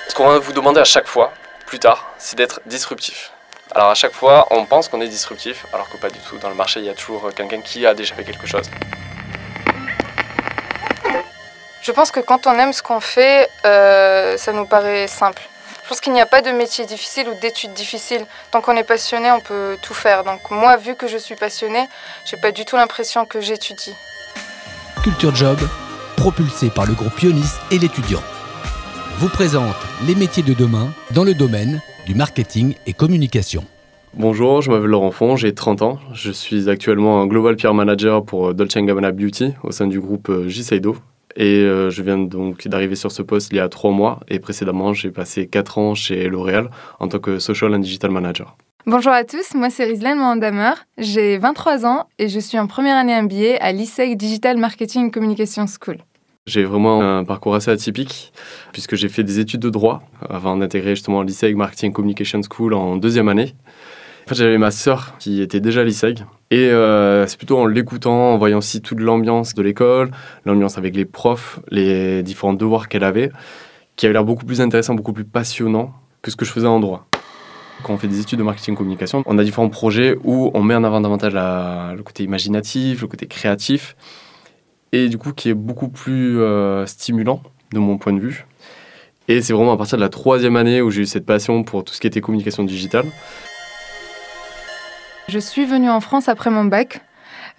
Ce qu'on va vous demander à chaque fois, plus tard, c'est d'être disruptif. Alors à chaque fois, on pense qu'on est disruptif, alors que pas du tout. Dans le marché, il y a toujours quelqu'un qui a déjà fait quelque chose. Je pense que quand on aime ce qu'on fait, ça nous paraît simple. Je pense qu'il n'y a pas de métier difficile ou d'études difficiles. Tant qu'on est passionné, on peut tout faire. Donc moi, vu que je suis passionnée, j'ai pas du tout l'impression que j'étudie. Culture Job, propulsé par le groupe Ionis et l'étudiant, vous présente les métiers de demain dans le domaine du marketing et communication. Bonjour, je m'appelle Laurent Font, j'ai 30 ans. Je suis actuellement un Global PR Manager pour Dolce & Gabbana Beauty au sein du groupe Shiseido. Et je viens donc d'arriver sur ce poste il y a 3 mois. Et précédemment, j'ai passé 4 ans chez L'Oréal en tant que Social and Digital Manager. Bonjour à tous, moi c'est Rizlan Mohandamer, j'ai 23 ans et je suis en première année MBA à l'ISEG Digital Marketing Communication School. J'ai vraiment un parcours assez atypique puisque j'ai fait des études de droit avant d'intégrer justement l'ISEG Marketing Communication School en 2e année. En fait, j'avais ma sœur qui était déjà à l'ISEG et c'est plutôt en l'écoutant, en voyant aussi toute l'ambiance de l'école, l'ambiance avec les profs, les différents devoirs qu'elle avait, qui avait l'air beaucoup plus intéressant, beaucoup plus passionnant que ce que je faisais en droit. Quand on fait des études de marketing communication, on a différents projets où on met en avant davantage le côté imaginatif, le côté créatif, et du coup qui est beaucoup plus stimulant de mon point de vue. Et c'est vraiment à partir de la 3e année où j'ai eu cette passion pour tout ce qui était communication digitale. Je suis venue en France après mon bac,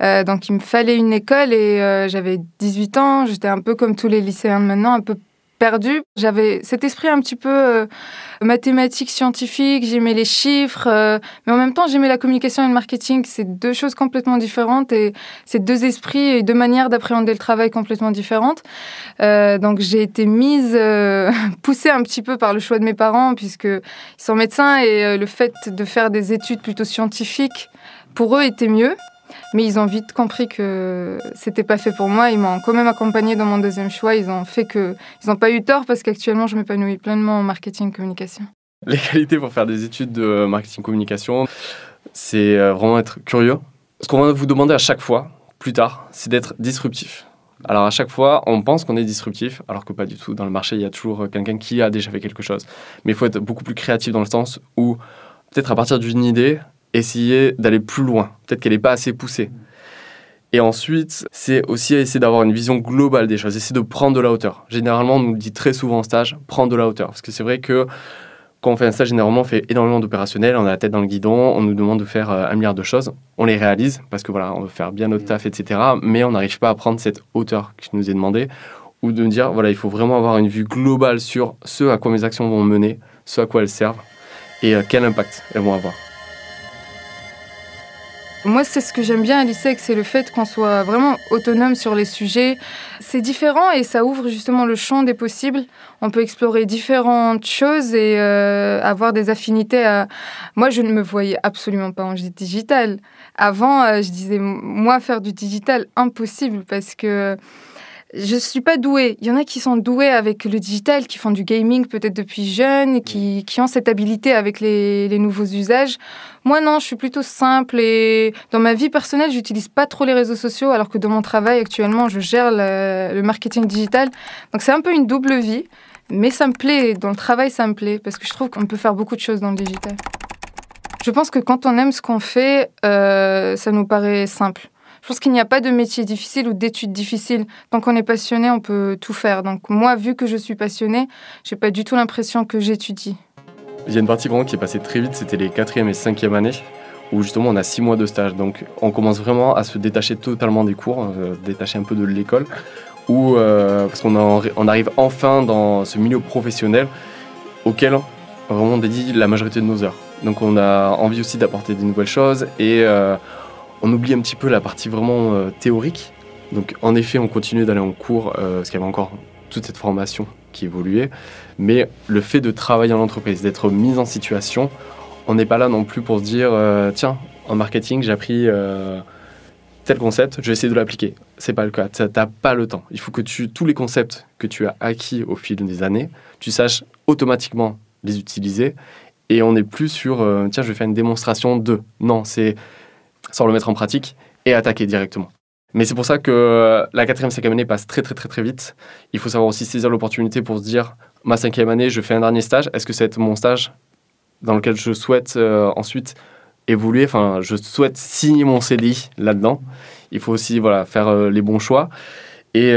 donc il me fallait une école et j'avais 18 ans, j'étais un peu comme tous les lycéens de maintenant, un peu perdue. J'avais cet esprit un petit peu mathématique, scientifique, j'aimais les chiffres, mais en même temps j'aimais la communication et le marketing. C'est deux choses complètement différentes et c'est deux esprits et deux manières d'appréhender le travail complètement différentes. Donc j'ai été poussée un petit peu par le choix de mes parents puisqu'ils sont médecins et le fait de faire des études plutôt scientifiques, pour eux, était mieux. Mais ils ont vite compris que c'était pas fait pour moi. Ils m'ont quand même accompagnée dans mon 2e choix. Ils n'ont pas eu tort parce qu'actuellement, je m'épanouis pleinement en marketing communication. Les qualités pour faire des études de marketing communication, c'est vraiment être curieux. Ce qu'on va vous demander à chaque fois, plus tard, c'est d'être disruptif. Alors à chaque fois, on pense qu'on est disruptif, alors que pas du tout. Dans le marché, il y a toujours quelqu'un qui a déjà fait quelque chose. Mais il faut être beaucoup plus créatif dans le sens où, peut-être à partir d'une idée, essayer d'aller plus loin. Peut-être qu'elle n'est pas assez poussée. Et ensuite, c'est aussi essayer d'avoir une vision globale des choses, essayer de prendre de la hauteur. Généralement, on nous dit très souvent en stage, prendre de la hauteur. Parce que c'est vrai que quand on fait un stage, généralement, on fait énormément d'opérationnels, on a la tête dans le guidon, on nous demande de faire 1 milliard de choses. On les réalise parce que voilà, on veut faire bien notre taf, etc. Mais on n'arrive pas à prendre cette hauteur qui nous est demandée ou de dire, voilà, il faut vraiment avoir une vue globale sur ce à quoi mes actions vont mener, ce à quoi elles servent et quel impact elles vont avoir. Moi, c'est ce que j'aime bien à l'ISEG, c'est le fait qu'on soit vraiment autonome sur les sujets. C'est différent et ça ouvre justement le champ des possibles. On peut explorer différentes choses et avoir des affinités. Moi, je ne me voyais absolument pas en digital. Avant, je disais, moi, faire du digital, impossible parce que je ne suis pas douée. Il y en a qui sont doués avec le digital, qui font du gaming peut-être depuis jeune, qui ont cette habilité avec les nouveaux usages. Moi, non, je suis plutôt simple et dans ma vie personnelle, je n'utilise pas trop les réseaux sociaux, alors que dans mon travail actuellement, je gère le marketing digital. Donc, c'est un peu une double vie, mais ça me plaît. Dans le travail, ça me plaît parce que je trouve qu'on peut faire beaucoup de choses dans le digital. Je pense que quand on aime ce qu'on fait, ça nous paraît simple. Je pense qu'il n'y a pas de métier difficile ou d'études difficiles. Tant qu'on est passionné, on peut tout faire. Donc moi, vu que je suis passionnée, j'ai pas du tout l'impression que j'étudie. Il y a une partie vraiment qui est passée très vite, c'était les 4e et 5e années, où justement on a 6 mois de stage. Donc on commence vraiment à se détacher totalement des cours, se détacher un peu de l'école, parce qu'on arrive enfin dans ce milieu professionnel auquel on vraiment dédie la majorité de nos heures. Donc on a envie aussi d'apporter des nouvelles choses et on oublie un petit peu la partie vraiment théorique. Donc en effet, on continue d'aller en cours parce qu'il y avait encore toute cette formation qui évoluait. Mais le fait de travailler en entreprise, d'être mis en situation, on n'est pas là non plus pour se dire tiens, en marketing, j'ai appris tel concept, je vais essayer de l'appliquer. C'est pas le cas, tu n'as pas le temps. Il faut que tous les concepts que tu as acquis au fil des années, tu saches automatiquement les utiliser. Et on n'est plus sur tiens, je vais faire une démonstration de. Non, c'est sans le mettre en pratique et attaquer directement. Mais c'est pour ça que la 4e, 5e année passe très, très, très, très vite. Il faut savoir aussi saisir l'opportunité pour se dire, ma 5e année, je fais un dernier stage. Est-ce que c'est mon stage dans lequel je souhaite ensuite évoluer? Enfin, je souhaite signer mon CDI là-dedans. Il faut aussi faire les bons choix et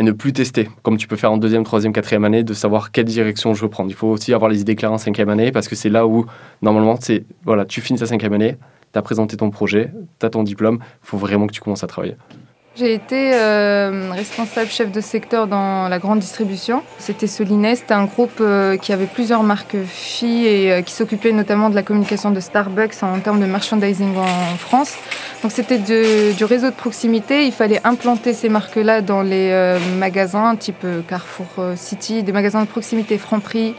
ne plus tester, comme tu peux faire en 2e, 3e, 4e année, de savoir quelle direction je veux prendre. Il faut aussi avoir les idées claires en 5e année parce que c'est là où, normalement, tu finis ta 5e année, tu as présenté ton projet, tu as ton diplôme, il faut vraiment que tu commences à travailler. J'ai été responsable chef de secteur dans la grande distribution. C'était Solinet, c'était un groupe qui avait plusieurs marques filles et qui s'occupait notamment de la communication de Starbucks en termes de merchandising en France. Donc c'était du réseau de proximité. Il fallait implanter ces marques-là dans les magasins type Carrefour City, des magasins de proximité Franprix.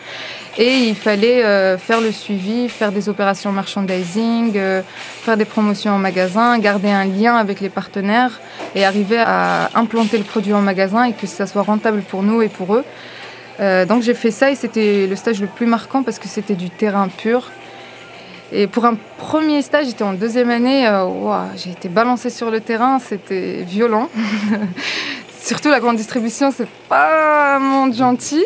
Et il fallait faire le suivi, faire des opérations merchandising, faire des promotions en magasin, garder un lien avec les partenaires et arriver à implanter le produit en magasin et que ça soit rentable pour nous et pour eux. Donc j'ai fait ça et c'était le stage le plus marquant parce que c'était du terrain pur. Et pour un premier stage, j'étais en 2e année, j'ai été balancée sur le terrain, c'était violent. Surtout la grande distribution, c'est pas un monde gentil,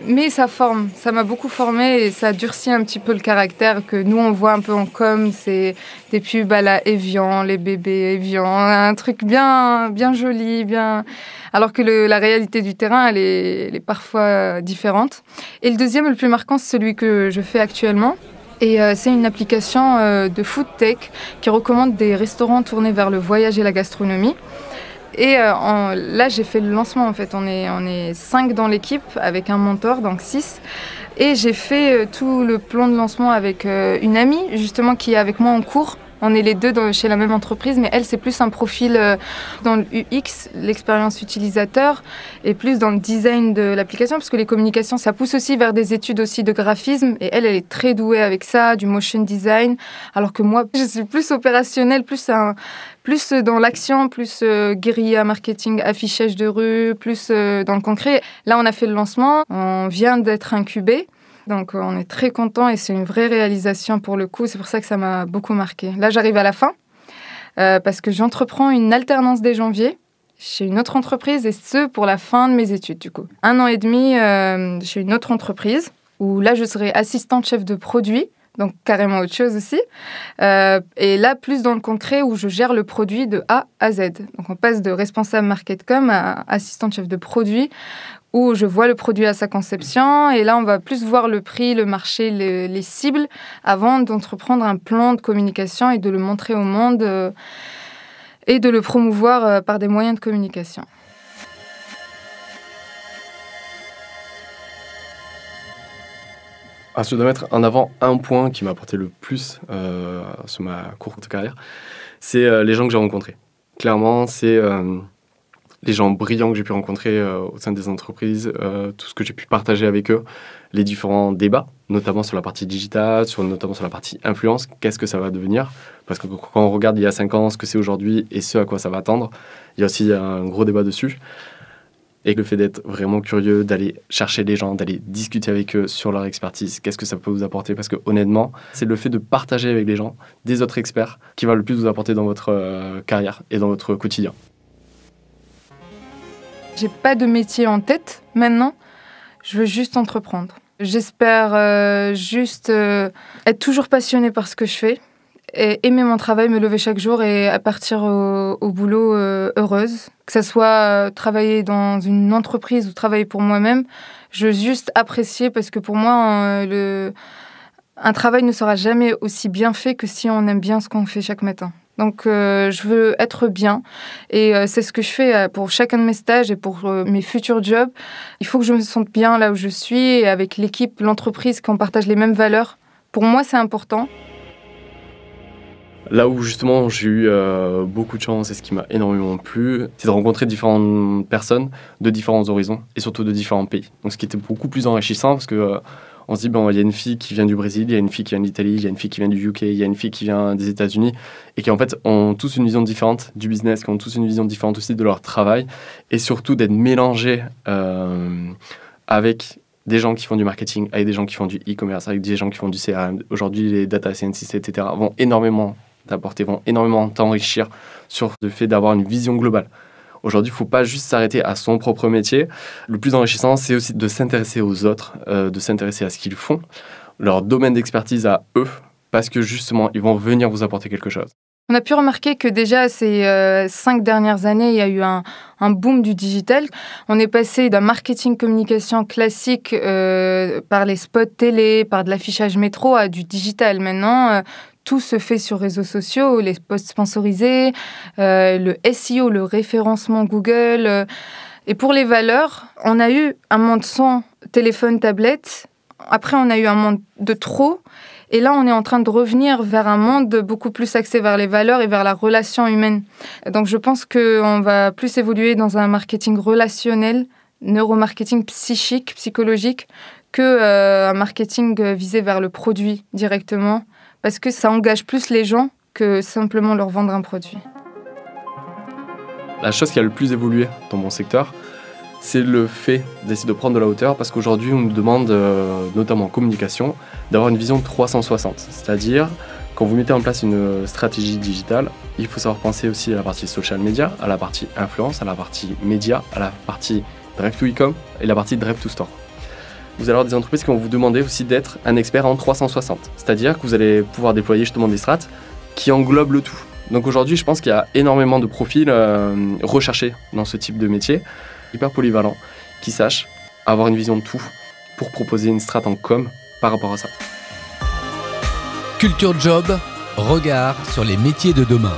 mais ça forme. Ça m'a beaucoup formée et ça durcit un petit peu le caractère que nous, on voit un peu en com. C'est des pubs à la Evian, les bébés Evian, un truc bien, bien joli, bien... Alors que la réalité du terrain, elle est parfois différente. Et le deuxième, le plus marquant, c'est celui que je fais actuellement. Et c'est une application de food tech qui recommande des restaurants tournés vers le voyage et la gastronomie. Et là, j'ai fait le lancement, en fait. On est 5 dans l'équipe, avec un mentor, donc 6. Et j'ai fait tout le plan de lancement avec une amie, justement, qui est avec moi en cours. On est les deux chez la même entreprise, mais elle, c'est plus un profil dans le UX, l'expérience utilisateur, et plus dans le design de l'application, parce que les communications, ça pousse aussi vers des études aussi de graphisme, et elle est très douée avec ça, du motion design, alors que moi, je suis plus opérationnelle, plus dans l'action, plus guérilla marketing, affichage de rue, plus dans le concret. Là, on a fait le lancement, on vient d'être incubé. Donc on est très content et c'est une vraie réalisation pour le coup. C'est pour ça que ça m'a beaucoup marqué. Là, j'arrive à la fin parce que j'entreprends une alternance dès janvier chez une autre entreprise et ce pour la fin de mes études du coup. 1 an et demi chez une autre entreprise où là, je serai assistante chef de produit. Donc carrément autre chose aussi. Et là, plus dans le concret où je gère le produit de A à Z. Donc on passe de responsable market-com à assistante chef de produit où je vois le produit à sa conception. Et là, on va plus voir le prix, le marché, les cibles avant d'entreprendre un plan de communication et de le montrer au monde et de le promouvoir par des moyens de communication. Je dois mettre en avant un point qui m'a apporté le plus sur ma courte carrière, c'est les gens que j'ai rencontrés. Clairement, c'est les gens brillants que j'ai pu rencontrer au sein des entreprises, tout ce que j'ai pu partager avec eux, les différents débats, notamment sur la partie digitale, notamment sur la partie influence, qu'est-ce que ça va devenir? Parce que quand on regarde il y a 5 ans ce que c'est aujourd'hui et ce à quoi ça va tendre, il y a aussi un gros débat dessus. Et le fait d'être vraiment curieux, d'aller chercher les gens, d'aller discuter avec eux sur leur expertise, qu'est-ce que ça peut vous apporter? Parce que honnêtement, c'est le fait de partager avec les gens, des autres experts, qui va le plus vous apporter dans votre carrière et dans votre quotidien. J'ai pas de métier en tête maintenant, je veux juste entreprendre. J'espère juste être toujours passionnée par ce que je fais, et aimer mon travail, me lever chaque jour et partir au boulot heureuse. Que ce soit travailler dans une entreprise ou travailler pour moi-même, je veux juste apprécier parce que pour moi, un travail ne sera jamais aussi bien fait que si on aime bien ce qu'on fait chaque matin. Donc, je veux être bien et c'est ce que je fais pour chacun de mes stages et pour mes futurs jobs. Il faut que je me sente bien là où je suis et avec l'équipe, l'entreprise, qu'on partage les mêmes valeurs. Pour moi, c'est important. Là où justement j'ai eu beaucoup de chance et ce qui m'a énormément plu, c'est de rencontrer différentes personnes de différents horizons et surtout de différents pays. Donc ce qui était beaucoup plus enrichissant parce que on se dit il y a une fille qui vient du Brésil, il y a une fille qui vient d'Italie, il y a une fille qui vient du UK, il y a une fille qui vient des États-Unis et qui en fait ont tous une vision différente du business, qui ont tous une vision différente aussi de leur travail et surtout d'être mélangés avec des gens qui font du marketing, avec des gens qui font du e-commerce, avec des gens qui font du CRM. Aujourd'hui, les data scientists, etc. vont énormément d'apporter vraiment énormément, t'enrichir sur le fait d'avoir une vision globale. Aujourd'hui, il ne faut pas juste s'arrêter à son propre métier. Le plus enrichissant, c'est aussi de s'intéresser aux autres, de s'intéresser à ce qu'ils font, leur domaine d'expertise à eux, parce que justement, ils vont venir vous apporter quelque chose. On a pu remarquer que déjà ces 5 dernières années, il y a eu un boom du digital. On est passé d'un marketing communication classique par les spots télé, par de l'affichage métro à du digital. Maintenant, tout se fait sur réseaux sociaux, les posts sponsorisés, le SEO, le référencement Google. Et pour les valeurs, on a eu un monde sans téléphone, tablette. Après, on a eu un monde de trop. Et là, on est en train de revenir vers un monde beaucoup plus axé vers les valeurs et vers la relation humaine. Donc, je pense qu'on va plus évoluer dans un marketing relationnel, neuromarketing psychique, psychologique, qu'un marketing visé vers le produit directement, parce que ça engage plus les gens que simplement leur vendre un produit. La chose qui a le plus évolué dans mon secteur, c'est le fait d'essayer de prendre de la hauteur, parce qu'aujourd'hui, on nous demande, notamment en communication, d'avoir une vision 360. C'est-à-dire, quand vous mettez en place une stratégie digitale, il faut savoir penser aussi à la partie social media, à la partie influence, à la partie média, à la partie drive to e-com et la partie drive to store. Vous allez avoir des entreprises qui vont vous demander aussi d'être un expert en 360. C'est-à-dire que vous allez pouvoir déployer justement des strates qui englobent le tout. Donc aujourd'hui, je pense qu'il y a énormément de profils recherchés dans ce type de métier, hyper polyvalents, qui sachent avoir une vision de tout pour proposer une strat en com par rapport à ça. Culture Job, regard sur les métiers de demain.